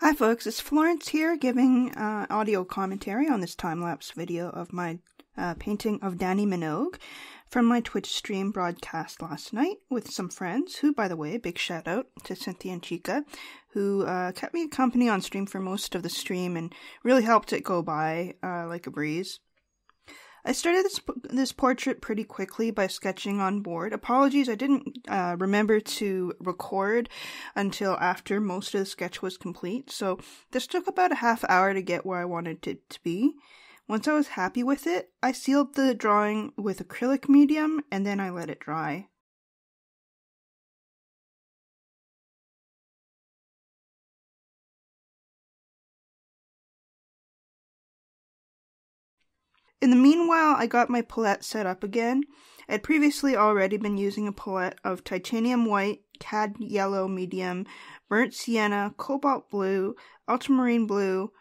Hi folks, it's Florence here giving audio commentary on this time-lapse video of my painting of Dannii Minogue from my Twitch stream broadcast last night with some friends who, by the way, big shout out to Cynthia and Chica, who kept me company on stream for most of the stream and really helped it go by like a breeze. I started this portrait pretty quickly by sketching on board. Apologies, I didn't remember to record until after most of the sketch was complete, so this took about a half hour to get where I wanted it to be. Once I was happy with it, I sealed the drawing with acrylic medium and then I let it dry. In the meanwhile, I got my palette set up again. I had previously already been using a palette of titanium white, cad yellow medium, burnt sienna, cobalt blue, ultramarine blue,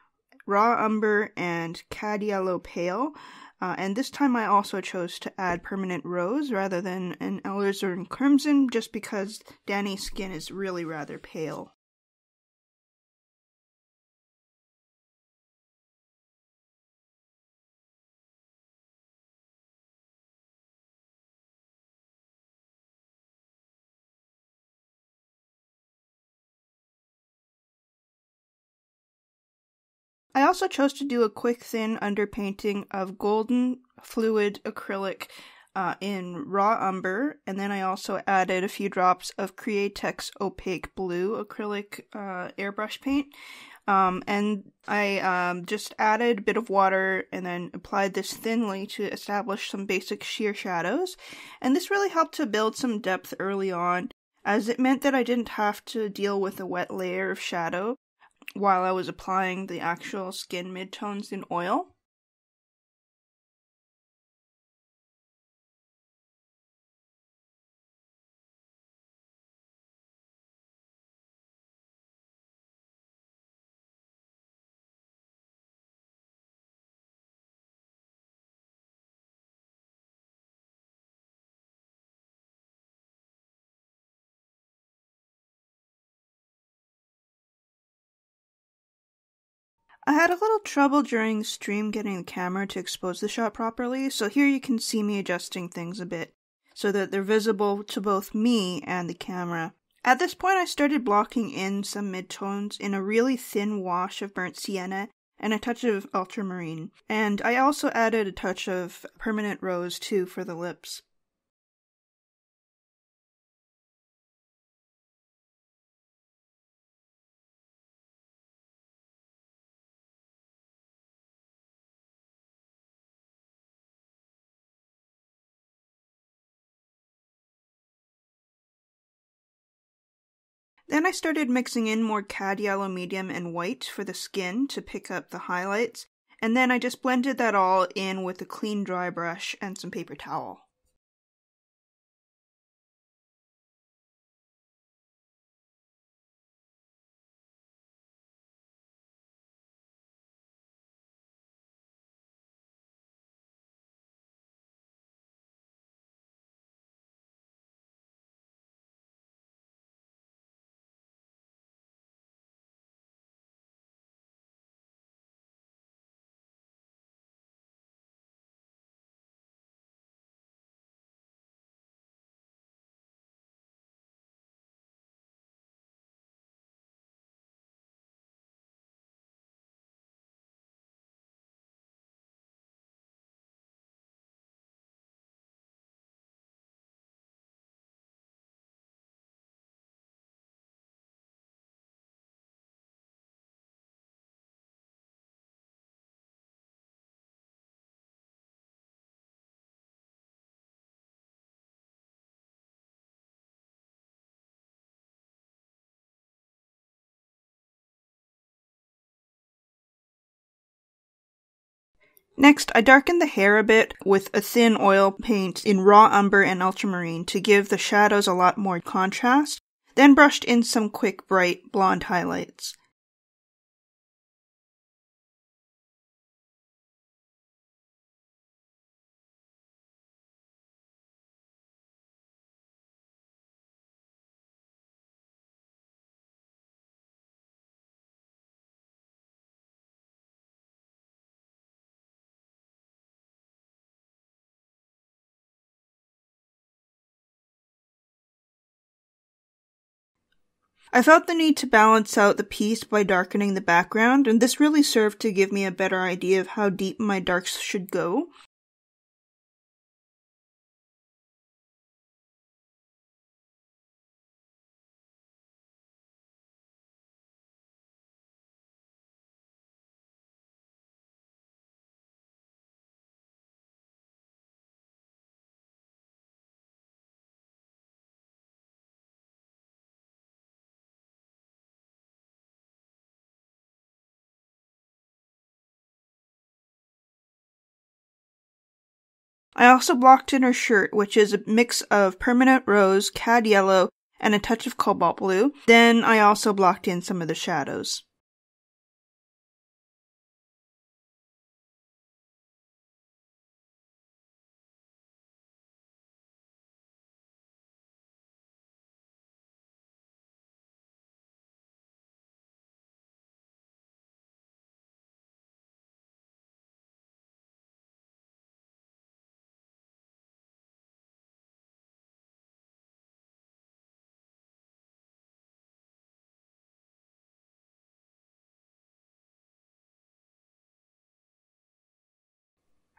raw umber, and cad yellow pale. And this time I also chose to add permanent rose rather than an alizarin crimson, just because Danny's skin is really rather pale. I also chose to do a quick thin underpainting of golden fluid acrylic in Raw Umber, and then I also added a few drops of Createx Opaque Blue acrylic airbrush paint. And I just added a bit of water and then applied this thinly to establish some basic sheer shadows. And this really helped to build some depth early on, as it meant that I didn't have to deal with a wet layer of shadow while I was applying the actual skin midtones in oil. I had a little trouble during the stream getting the camera to expose the shot properly, so here you can see me adjusting things a bit so that they're visible to both me and the camera. At this point I started blocking in some midtones in a really thin wash of burnt sienna and a touch of ultramarine, and I also added a touch of permanent rose too for the lips. Then I started mixing in more cad yellow medium and white for the skin to pick up the highlights, and then I just blended that all in with a clean dry brush and some paper towel. Next, I darkened the hair a bit with a thin oil paint in Raw Umber and Ultramarine to give the shadows a lot more contrast, then brushed in some quick bright blonde highlights. I felt the need to balance out the piece by darkening the background, and this really served to give me a better idea of how deep my darks should go. I also blocked in her shirt, which is a mix of permanent rose, cad yellow, and a touch of cobalt blue. Then I also blocked in some of the shadows.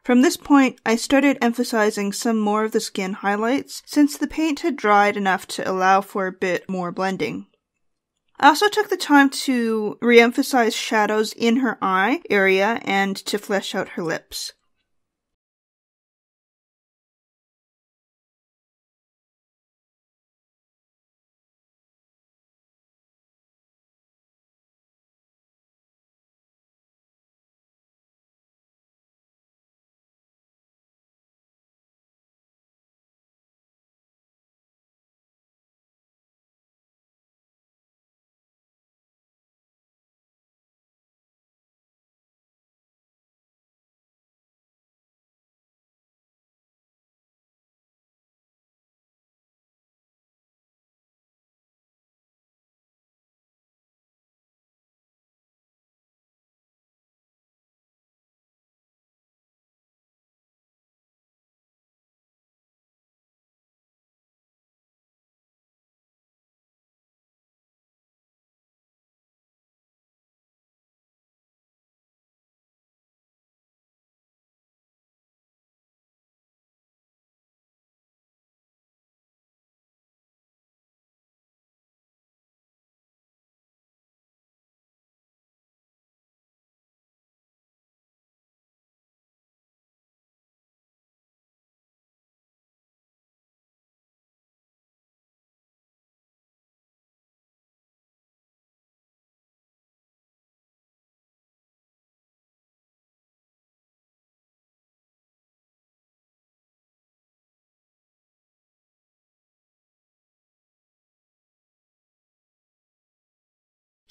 From this point, I started emphasizing some more of the skin highlights, since the paint had dried enough to allow for a bit more blending. I also took the time to re-emphasize shadows in her eye area and to flesh out her lips.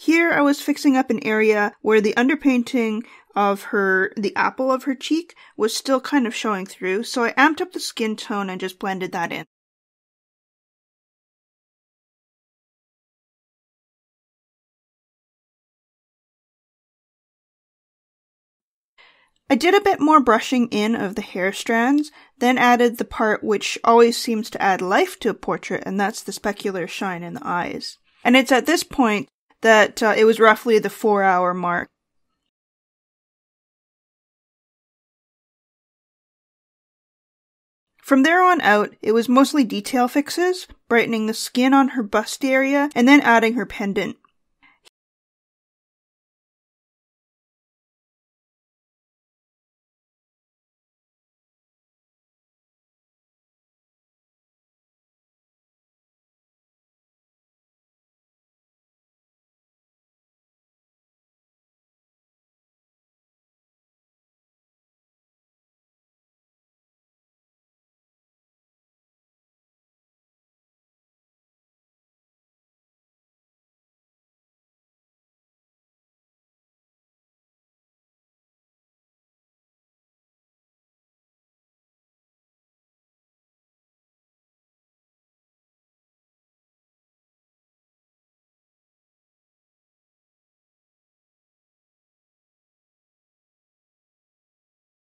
Here I was fixing up an area where the underpainting of the apple of her cheek was still kind of showing through, so I amped up the skin tone and just blended that in. I did a bit more brushing in of the hair strands, then added the part which always seems to add life to a portrait, and that's the specular shine in the eyes. And it's at this point that it was roughly the 4-hour mark. From there on out, it was mostly detail fixes, brightening the skin on her bust area, and then adding her pendant.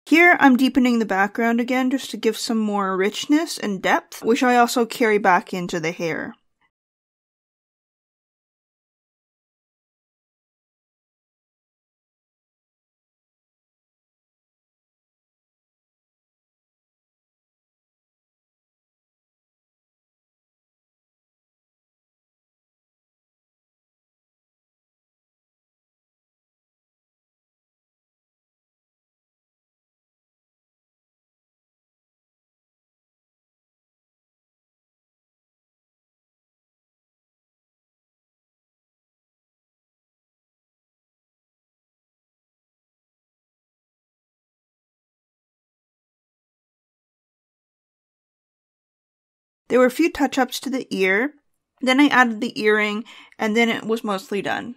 Here I'm deepening the background again just to give some more richness and depth, which I also carry back into the hair. There were a few touch-ups to the ear. Then I added the earring, and then it was mostly done.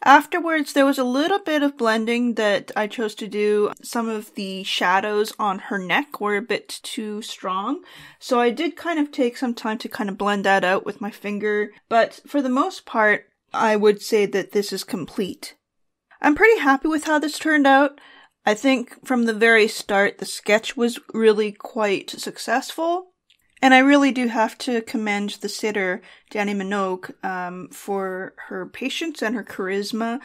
Afterwards, there was a little bit of blending that I chose to do. Some of the shadows on her neck were a bit too strong, so I did kind of take some time to kind of blend that out with my finger, but for the most part, I would say that this is complete. I'm pretty happy with how this turned out. I think from the very start, the sketch was really quite successful. And I really do have to commend the sitter, Dannii Minogue, for her patience and her charisma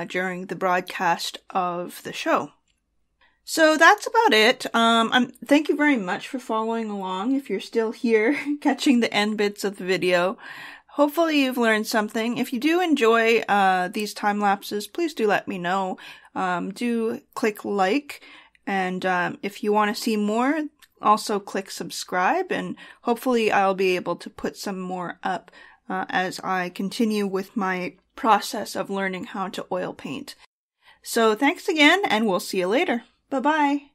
during the broadcast of the show. So that's about it. Thank you very much for following along if you're still here catching the end bits of the video. Hopefully you've learned something. If you do enjoy these time lapses, please do let me know. Do click like, and if you want to see more, also click subscribe, and hopefully I'll be able to put some more up as I continue with my process of learning how to oil paint. So thanks again, and we'll see you later. Bye-bye.